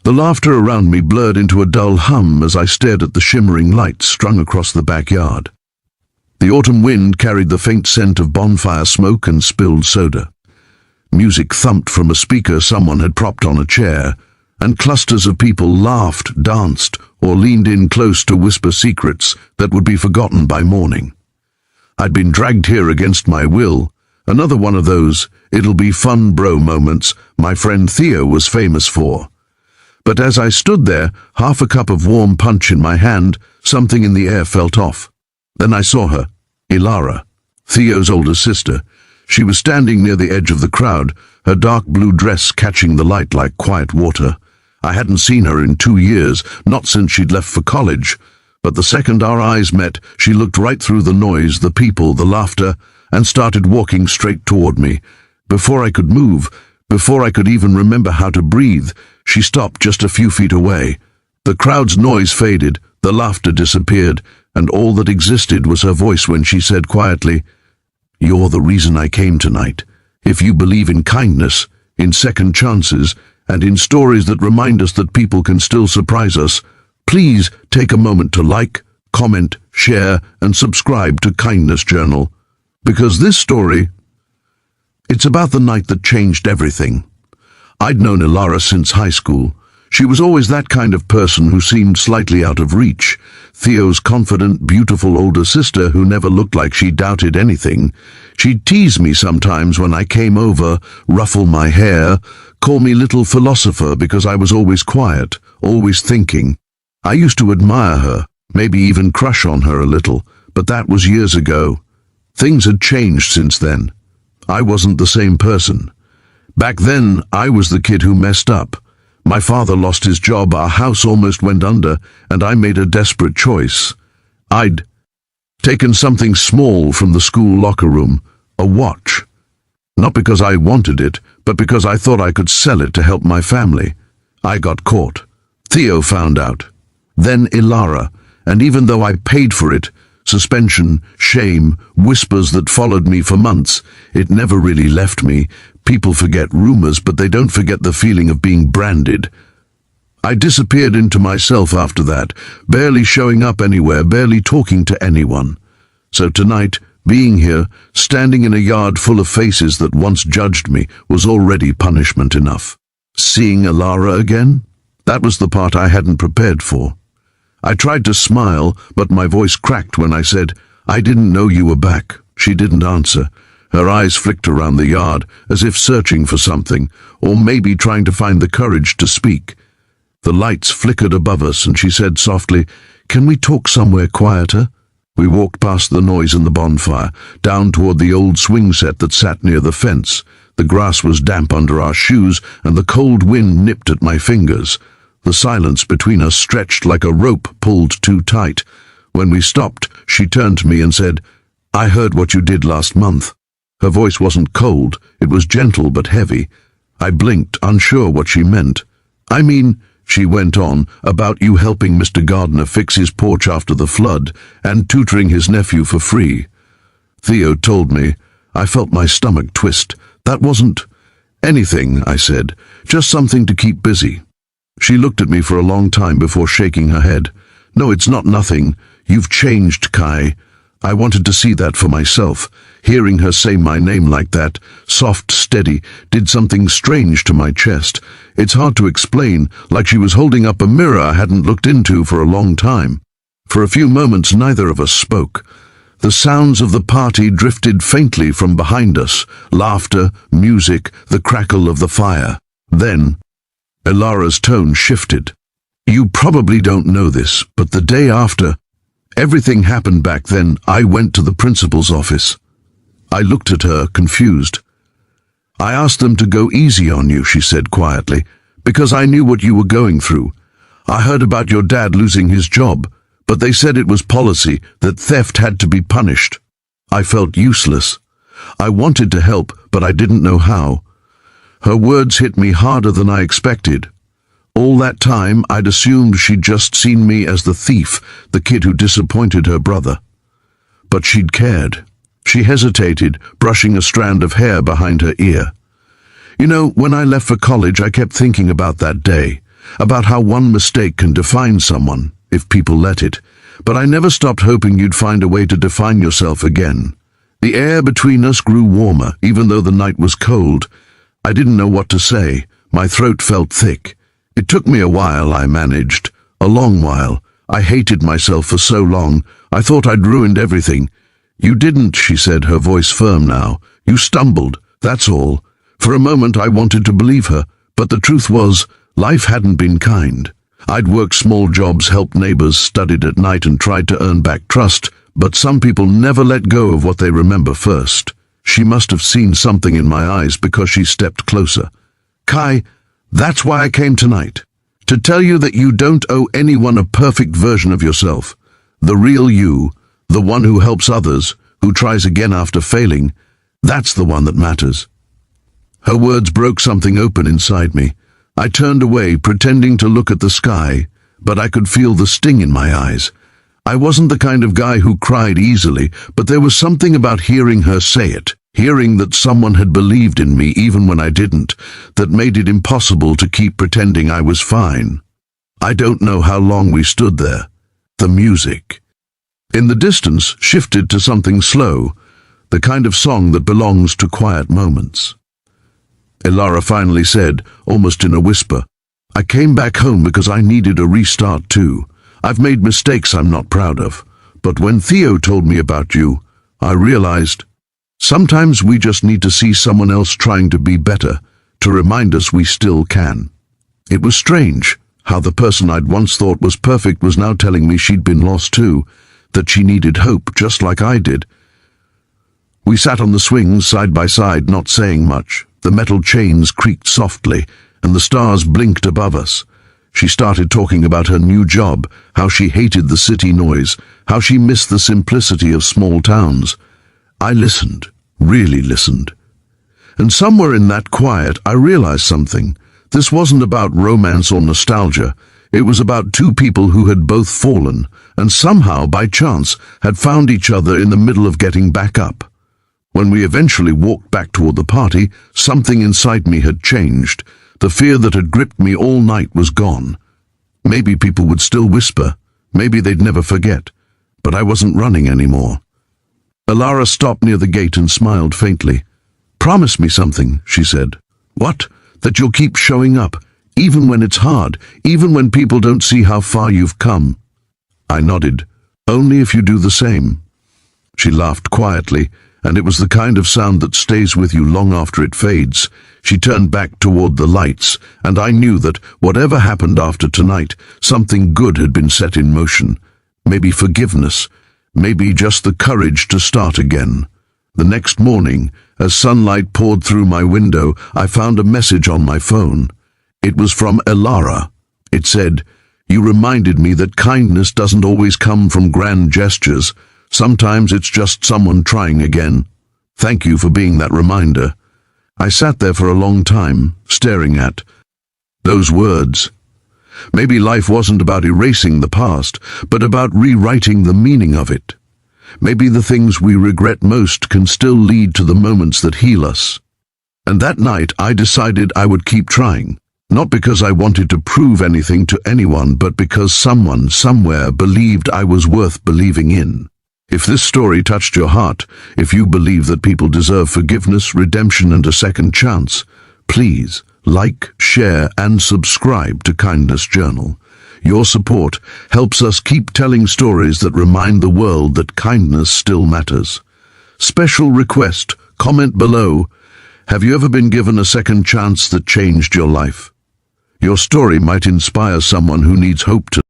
The laughter around me blurred into a dull hum as I stared at the shimmering lights strung across the backyard. The autumn wind carried the faint scent of bonfire smoke and spilled soda. Music thumped from a speaker someone had propped on a chair, and clusters of people laughed, danced, or leaned in close to whisper secrets that would be forgotten by morning. I'd been dragged here against my will, another one of those "it'll be fun bro" moments my friend Theo was famous for. But as I stood there, half a cup of warm punch in my hand, something in the air felt off. Then I saw her, Ilara, Theo's older sister. She was standing near the edge of the crowd, her dark blue dress catching the light like quiet water. I hadn't seen her in 2 years, not since she'd left for college, but the second our eyes met, she looked right through the noise, the people, the laughter, and started walking straight toward me. Before I could move, before I could even remember how to breathe, she stopped just a few feet away. The crowd's noise faded, the laughter disappeared, and all that existed was her voice when she said quietly, "You're the reason I came tonight. If you believe in kindness, in second chances, and in stories that remind us that people can still surprise us, please take a moment to like, comment, share, and subscribe to Kindness Journal. Because this story, it's about the night that changed everything." I'd known Ilara since high school. She was always that kind of person who seemed slightly out of reach. Theo's confident, beautiful older sister who never looked like she doubted anything. She'd tease me sometimes when I came over, ruffle my hair, call me little philosopher because I was always quiet, always thinking. I used to admire her, maybe even crush on her a little, but that was years ago. Things had changed since then. I wasn't the same person. Back then, I was the kid who messed up. My father lost his job, our house almost went under, and I made a desperate choice. I'd taken something small from the school locker room, a watch. Not because I wanted it, but because I thought I could sell it to help my family. I got caught. Theo found out. Then Ilara, and even though I paid for it, suspension, shame, whispers that followed me for months, it never really left me. People forget rumors, but they don't forget the feeling of being branded. I disappeared into myself after that, barely showing up anywhere, barely talking to anyone. So tonight, being here, standing in a yard full of faces that once judged me, was already punishment enough. Seeing Ilara again? That was the part I hadn't prepared for. I tried to smile, but my voice cracked when I said, "I didn't know you were back." She didn't answer. Her eyes flicked around the yard, as if searching for something, or maybe trying to find the courage to speak. The lights flickered above us, and she said softly, "Can we talk somewhere quieter?" We walked past the noise and the bonfire, down toward the old swing set that sat near the fence. The grass was damp under our shoes, and the cold wind nipped at my fingers. The silence between us stretched like a rope pulled too tight. When we stopped, she turned to me and said, "I heard what you did last month." Her voice wasn't cold, it was gentle but heavy. I blinked, unsure what she meant. "I mean," she went on, "about you helping Mr. Gardner fix his porch after the flood and tutoring his nephew for free." Theo told me. I felt my stomach twist. "That wasn't anything," I said, "just something to keep busy." She looked at me for a long time before shaking her head. "No, it's not nothing. You've changed, Kai." I wanted to see that for myself. Hearing her say my name like that, soft, steady, did something strange to my chest. It's hard to explain, like she was holding up a mirror I hadn't looked into for a long time. For a few moments, neither of us spoke. The sounds of the party drifted faintly from behind us, laughter, music, the crackle of the fire. Then, Ilara's tone shifted. "You probably don't know this, but the day after everything happened back then, I went to the principal's office." I looked at her, confused. "I asked them to go easy on you," she said quietly, "because I knew what you were going through. I heard about your dad losing his job, but they said it was policy, that theft had to be punished. I felt useless. I wanted to help, but I didn't know how." Her words hit me harder than I expected. All that time, I'd assumed she'd just seen me as the thief, the kid who disappointed her brother. But she'd cared. She hesitated, brushing a strand of hair behind her ear. "You know, when I left for college, I kept thinking about that day. about how one mistake can define someone, if people let it. But I never stopped hoping you'd find a way to define yourself again. The air between us grew warmer, even though the night was cold. I didn't know what to say. My throat felt thick. It took me a while, I managed. A long while. I hated myself for so long. I thought I'd ruined everything. You didn't, she said, her voice firm now. You stumbled, that's all. For a moment I wanted to believe her, but the truth was, life hadn't been kind. I'd worked small jobs, helped neighbors, studied at night and tried to earn back trust, but some people never let go of what they remember first. She must have seen something in my eyes because she stepped closer. Kai, that's why I came tonight. To tell you that you don't owe anyone a perfect version of yourself. The real you, the one who helps others, who tries again after failing, that's the one that matters. Her words broke something open inside me. I turned away, pretending to look at the sky, but I could feel the sting in my eyes. I wasn't the kind of guy who cried easily, but there was something about hearing her say it, hearing that someone had believed in me even when I didn't, that made it impossible to keep pretending I was fine. I don't know how long we stood there. The music, in the distance, shifted to something slow, the kind of song that belongs to quiet moments. Elara finally said, almost in a whisper, I came back home because I needed a restart too. I've made mistakes I'm not proud of. But when Theo told me about you, I realized sometimes we just need to see someone else trying to be better, to remind us we still can. It was strange how the person I'd once thought was perfect was now telling me she'd been lost too, that she needed hope just like I did. We sat on the swings side by side, not saying much. The metal chains creaked softly, and the stars blinked above us. She started talking about her new job, how she hated the city noise, how she missed the simplicity of small towns. I listened, really listened. And somewhere in that quiet, I realized something. This wasn't about romance or nostalgia. It was about two people who had both fallen, and somehow, by chance, had found each other in the middle of getting back up. When we eventually walked back toward the party, something inside me had changed. The fear that had gripped me all night was gone. Maybe people would still whisper. Maybe they'd never forget. But I wasn't running anymore. Elara stopped near the gate and smiled faintly. Promise me something, she said. What? That you'll keep showing up, even when it's hard, even when people don't see how far you've come. I nodded. Only if you do the same. She laughed quietly, and it was the kind of sound that stays with you long after it fades. She turned back toward the lights, and I knew that, whatever happened after tonight, something good had been set in motion. Maybe forgiveness, maybe just the courage to start again. The next morning, as sunlight poured through my window, I found a message on my phone. It was from Elara. It said, You reminded me that kindness doesn't always come from grand gestures. Sometimes it's just someone trying again. Thank you for being that reminder. I sat there for a long time, staring at those words. Maybe life wasn't about erasing the past, but about rewriting the meaning of it. Maybe the things we regret most can still lead to the moments that heal us. And that night I decided I would keep trying. Not because I wanted to prove anything to anyone, but because someone, somewhere, believed I was worth believing in. If this story touched your heart, if you believe that people deserve forgiveness, redemption, and a second chance, please like, share, and subscribe to Kindness Journal. Your support helps us keep telling stories that remind the world that kindness still matters. Special request, comment below. Have you ever been given a second chance that changed your life? Your story might inspire someone who needs hope to